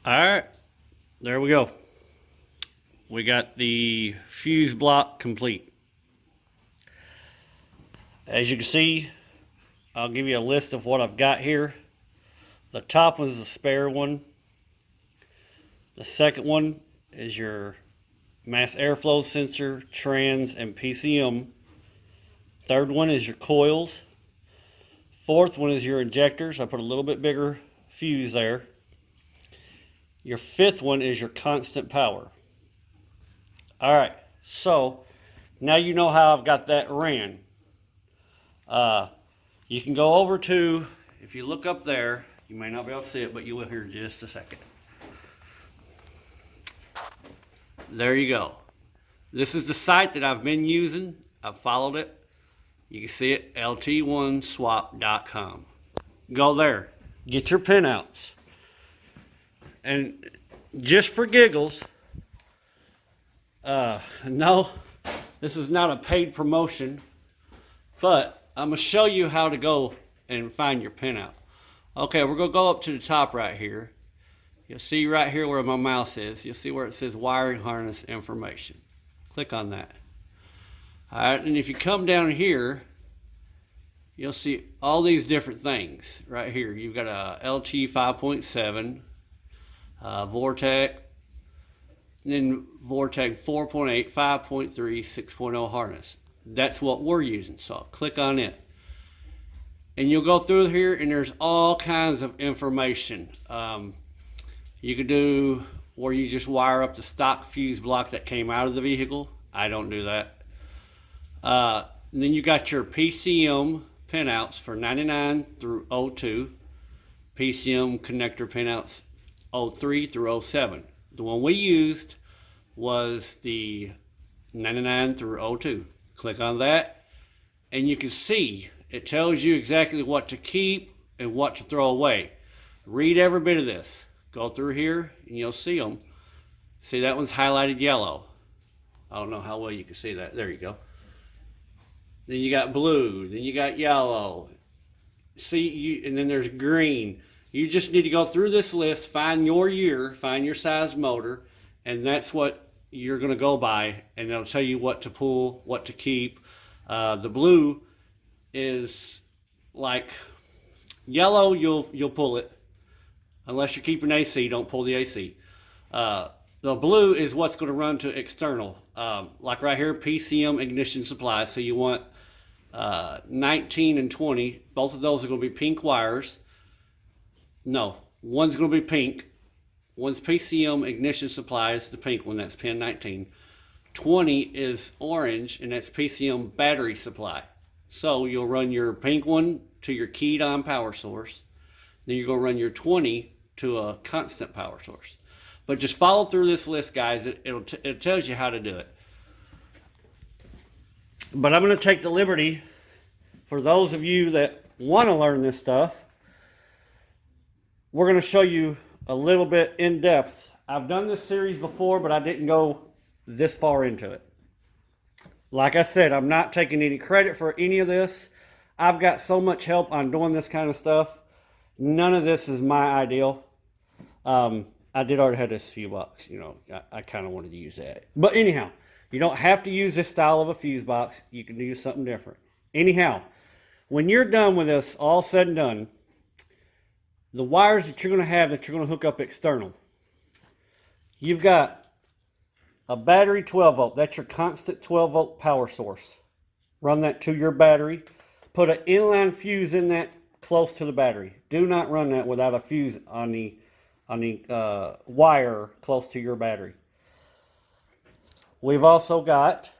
All right, there we go. We got the fuse block complete. As you can see, I'll give you a list of what I've got here. The top one is the spare one. The second one is your mass airflow sensor, trans, and PCM. Third one is your coils. Fourth one is your injectors. I put a little bit bigger fuse there. Your fifth one is your constant power. All right, so now you know how I've got that ran. You can go over to, if you look up there, you may not be able to see it, but you will here in just a second. There you go. This is the site that I've been using. I've followed it. You can see it, lt1swap.com. Go there, get your pinouts. And just for giggles, no, this is not a paid promotion, but I'm going to show you how to go and find your pinout. Okay, we're going to go up to the top right here. You'll see right here where my mouse is. You'll see where it says wiring harness information. Click on that. All right, and if you come down here, you'll see all these different things right here. You've got a LT 5.7, Vortec, then Vortec 4.8, 5.3, 6.0 harness. That's what we're using, so click on it. And you'll go through here and there's all kinds of information. You could do where you just wire up the stock fuse block that came out of the vehicle. I don't do that. Then you got your PCM pinouts for 99 through 02. PCM connector pinouts 03 through 07. The one we used was the 99 through 02. Click on that and you can see it tells you exactly what to keep and what to throw away. Read every bit of this. Go through here and you'll see them. See, that one's highlighted yellow. I don't know how well you can see that. There you go. Then you got blue, then you got yellow. See, and then there's green. You just need to go through this list, find your year, find your size motor, and that's what you're going to go by, and it'll tell you what to pull, what to keep. The blue is like yellow, you'll pull it. Unless you're keeping AC, don't pull the AC. The blue is what's going to run to external. Like right here, PCM ignition supply. So you want 19 and 20. Both of those are going to be pink wires. No, one's going to be pink. One's PCM ignition supply is the pink one, that's pin 19. 20 is orange, and that's PCM battery supply. So you'll run your pink one to your keyed on power source. Then you're going to run your 20 to a constant power source. But just follow through this list, guys. It tells you how to do it. But I'm going to take the liberty, for those of you that want to learn this stuff, we're going to show you a little bit in depth. I've done this series before, but I didn't go this far into it. Like I said, I'm not taking any credit for any of this. I've got so much help on doing this kind of stuff. None of this is my ideal. I did already have this fuse box, you know, I kind of wanted to use that. But anyhow, you don't have to use this style of a fuse box. You can use something different. Anyhow, when you're done with this, all said and done, the wires that you're going to have that you're going to hook up external, you've got a battery 12 volt. That's your constant 12 volt power source. Run that to your battery. Put an inline fuse in that close to the battery. Do not run that without a fuse on the wire close to your battery. We've also got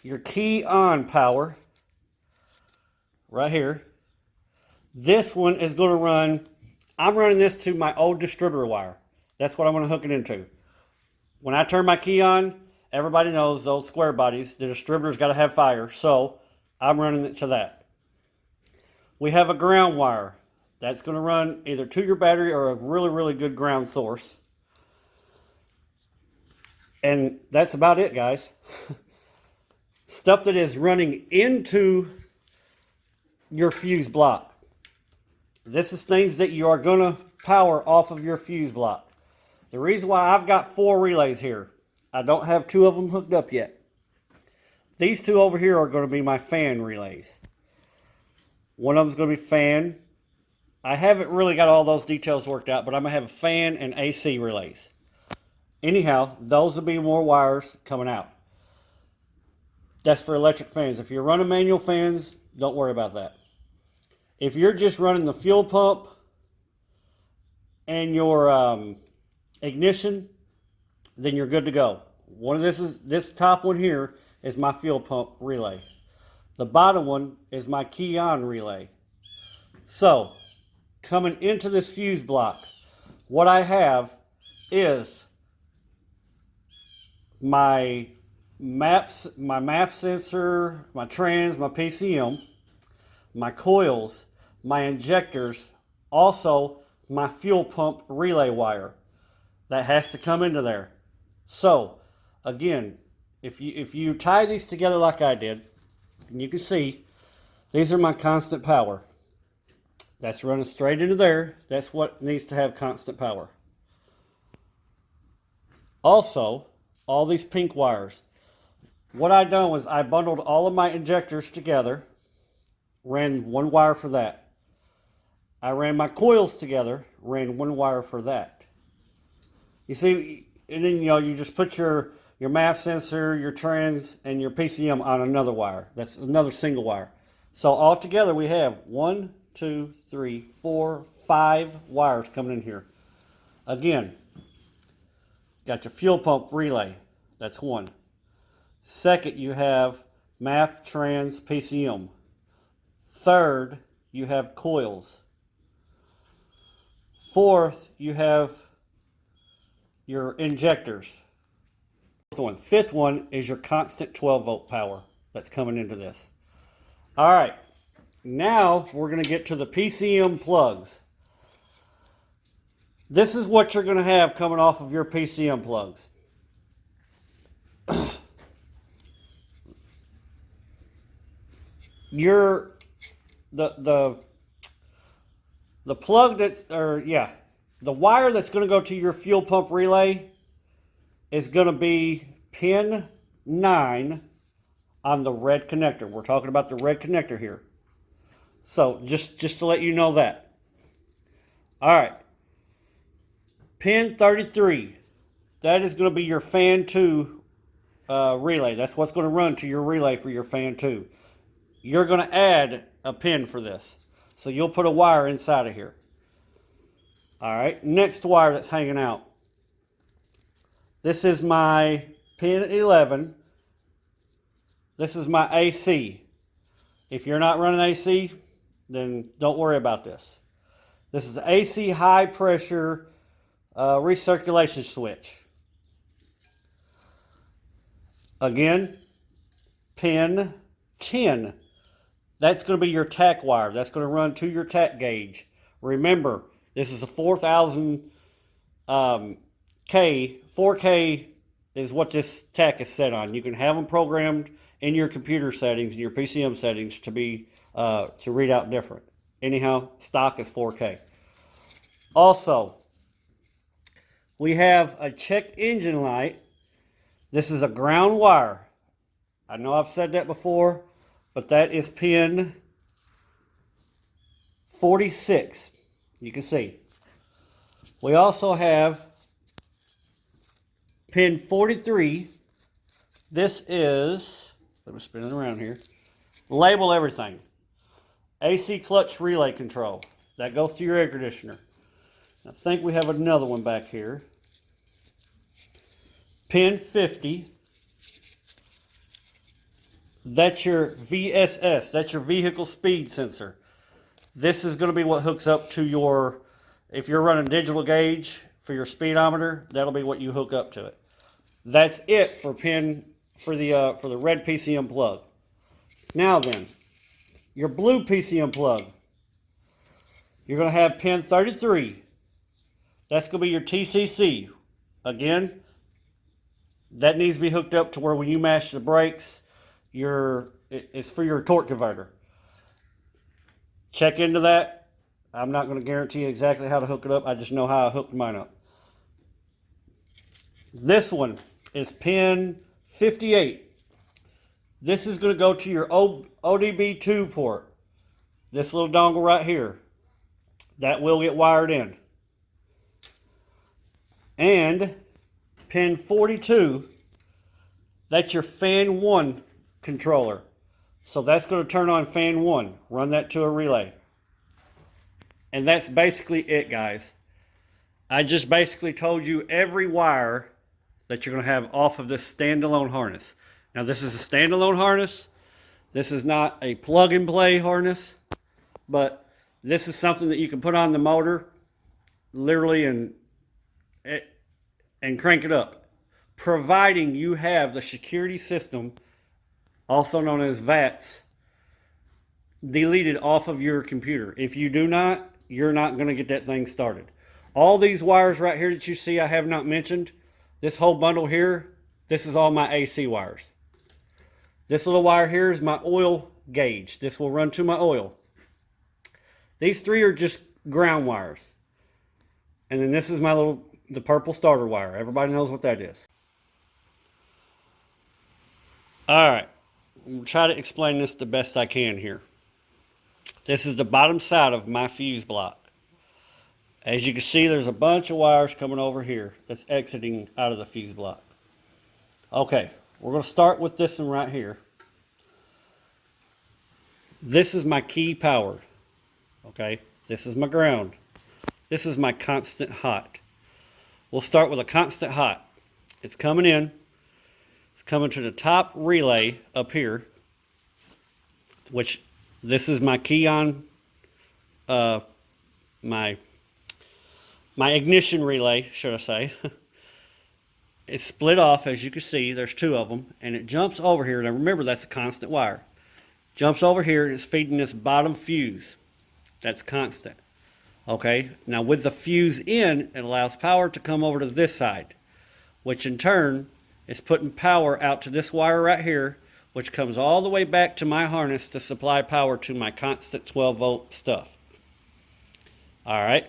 your key on power right here. This one is going to run, I'm running this to my old distributor wire. That's what I'm going to hook it into. When I turn my key on, everybody knows those square bodies, the distributor's got to have fire, so I'm running it to that. We have a ground wire. That's going to run either to your battery or a really, really good ground source. And that's about it, guys. Stuff that is running into your fuse block. This is things that you are going to power off of your fuse block. The reason why I've got 4 relays here, I don't have 2 of them hooked up yet. These 2 over here are going to be my fan relays. One of them's going to be fan. I haven't really got all those details worked out, but I'm going to have a fan and AC relays. Anyhow, those will be more wires coming out. That's for electric fans. If you're running manual fans, don't worry about that. If you're just running the fuel pump and your ignition, then you're good to go. This top one here is my fuel pump relay. The bottom one is my key on relay. So, coming into this fuse block, what I have is my MAF sensor, my trans, my PCM, my coils, my injectors, also my fuel pump relay wire that has to come into there. So again, if you tie these together like I did, and you can see these are my constant power. That's running straight into there. That's what needs to have constant power. Also, all these pink wires. What I done was I bundled all of my injectors together, ran 1 wire for that. I ran my coils together, ran 1 wire for that. You see, and then you just put your MAF sensor, your trans, and your PCM on another wire. That's another single wire. So all together we have 1, 2, 3, 4, 5 wires coming in here. Again, got your fuel pump relay. That's 1. Second, you have MAF, trans, PCM. Third, you have coils. Fourth, you have your injectors. Fifth one is your constant 12-volt power that's coming into this. All right, now we're going to get to the PCM plugs. This is what you're going to have coming off of your PCM plugs. The plug the wire that's going to go to your fuel pump relay is going to be pin 9 on the red connector. We're talking about the red connector here. So just to let you know that. All right. Pin 33. That is going to be your fan 2 relay. That's what's going to run to your relay for your fan 2. You're going to add a pin for this. So you'll put a wire inside of here. All right, next wire that's hanging out. This is my pin 11. This is my AC. If you're not running AC, then don't worry about this. This is the AC high pressure recirculation switch. Again, pin 10. That's going to be your tack wire. That's going to run to your tack gauge. Remember, this is a 4000 K. 4K is what this tack is set on. You can have them programmed in your computer settings, in your PCM settings, to be to read out different. Anyhow, stock is 4K. Also, we have a check engine light. This is a ground wire. I know I've said that before, but that is pin 46. You can see. We also have pin 43. This is, let me spin it around here. Label everything. AC clutch relay control. That goes to your air conditioner. I think we have another one back here. Pin 50. That's your VSS. That's your vehicle speed sensor. This is going to be what hooks up to your, if you're running digital gauge for your speedometer, that'll be what you hook up to it. That's it for the red PCM plug. Now then, your blue PCM plug. You're going to have pin 33. That's going to be your TCC. Again, that needs to be hooked up to where when you mash the brakes, it's for your torque converter. Check into that. I'm not going to guarantee you exactly how to hook it up. I just know how I hooked mine up. This one is pin 58. This is going to go to your ODB2 port. This little dongle right here. That will get wired in. And pin 42, that's your fan 1 controller. So that's going to turn on fan 1. Run that to a relay. And that's basically it, guys. I just basically told you every wire that you're going to have off of this standalone harness. Now this is a standalone harness. This is not a plug and play harness, but this is something that you can put on the motor literally and crank it up, providing you have the security system, also known as VATS, deleted off of your computer. If you do not, you're not going to get that thing started. All these wires right here that you see I have not mentioned, this whole bundle here, this is all my AC wires. This little wire here is my oil gauge. This will run to my oil. These three are just ground wires. And then this is my the purple starter wire. Everybody knows what that is. Alright, I'm going to try to explain this the best I can here. This is the bottom side of my fuse block. As you can see, there's a bunch of wires coming over here that's exiting out of the fuse block. Okay, we're going to start with this one right here. This is my key power. Okay, this is my ground. This is my constant hot. We'll start with a constant hot. It's coming in. It's coming to the top relay up here, which this is my key on, my ignition relay, should I say. It's split off, as you can see. There's two of them, and it jumps over here. Now remember, that's a constant wire. Jumps over here and it's feeding this bottom fuse. That's constant. Okay, now with the fuse in, it allows power to come over to this side, which in turn is putting power out to this wire right here, which comes all the way back to my harness to supply power to my constant 12 volt stuff. Alright,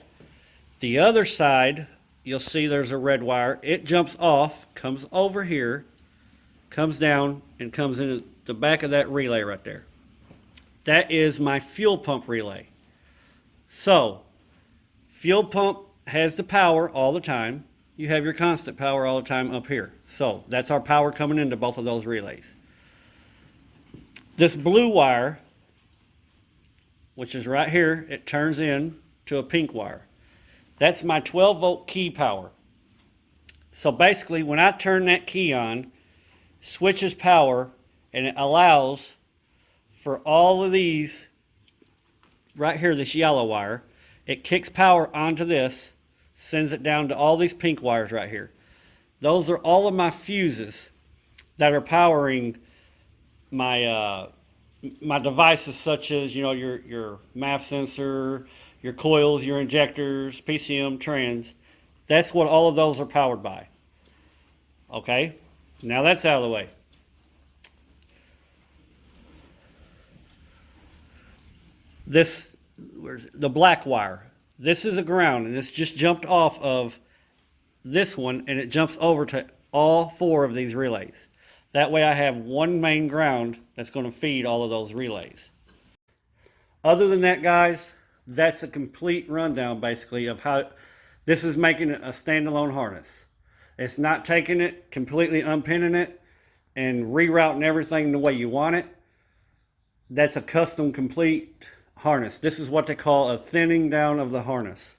the other side, you'll see there's a red wire. It jumps off, comes over here, comes down, and comes into the back of that relay right there. That is my fuel pump relay. So, fuel pump has the power all the time. You have your constant power all the time up here. So, that's our power coming into both of those relays. This blue wire, which is right here, it turns in to a pink wire. That's my 12 volt key power. So basically, when I turn that key on, switches power, and it allows for all of these, right here, this yellow wire, it kicks power onto this, sends it down to all these pink wires right here. Those are all of my fuses that are powering my my devices, such as, you know, your MAF sensor, your coils, your injectors, PCM, trans. That's what all of those are powered by. Okay, now that's out of the way. This, the black wire, this is a ground, and it's just jumped off of this one, and it jumps over to all four of these relays. That way I have one main ground that's going to feed all of those relays. Other than that, guys, that's a complete rundown basically of how this is making it a standalone harness. It's not taking it, completely unpinning it, and rerouting everything the way you want it. That's a custom complete harness. This is what they call a thinning down of the harness.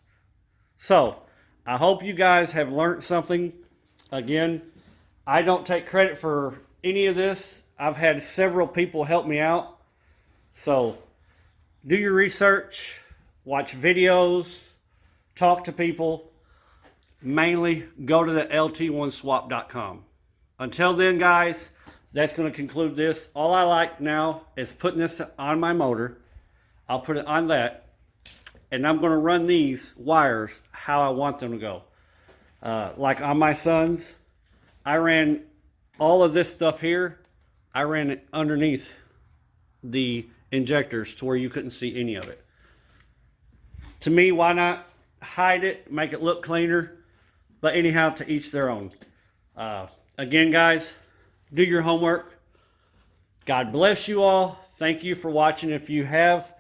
So, I hope you guys have learned something. Again, I don't take credit for any of this. I've had several people help me out. So, do your research, watch videos, talk to people. Mainly, go to the lt1swap.com. Until then, guys, that's going to conclude this. All I like now is putting this on my motor. I'll put it on that, and I'm going to run these wires how I want them to go. Like on my son's, I ran all of this stuff here. I ran it underneath the injectors to where you couldn't see any of it. To me, why not hide it, make it look cleaner? But anyhow, to each their own. Again, guys, do your homework. God bless you all. Thank you for watching. If you have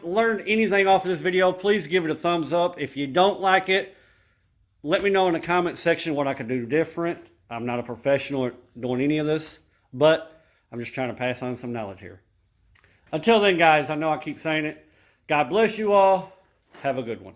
learned anything off of this video, please give it a thumbs up. If you don't like it, let me know in the comment section what I could do different. I'm not a professional at doing any of this, but I'm just trying to pass on some knowledge here. Until then, guys, I know I keep saying it. God bless you all. Have a good one.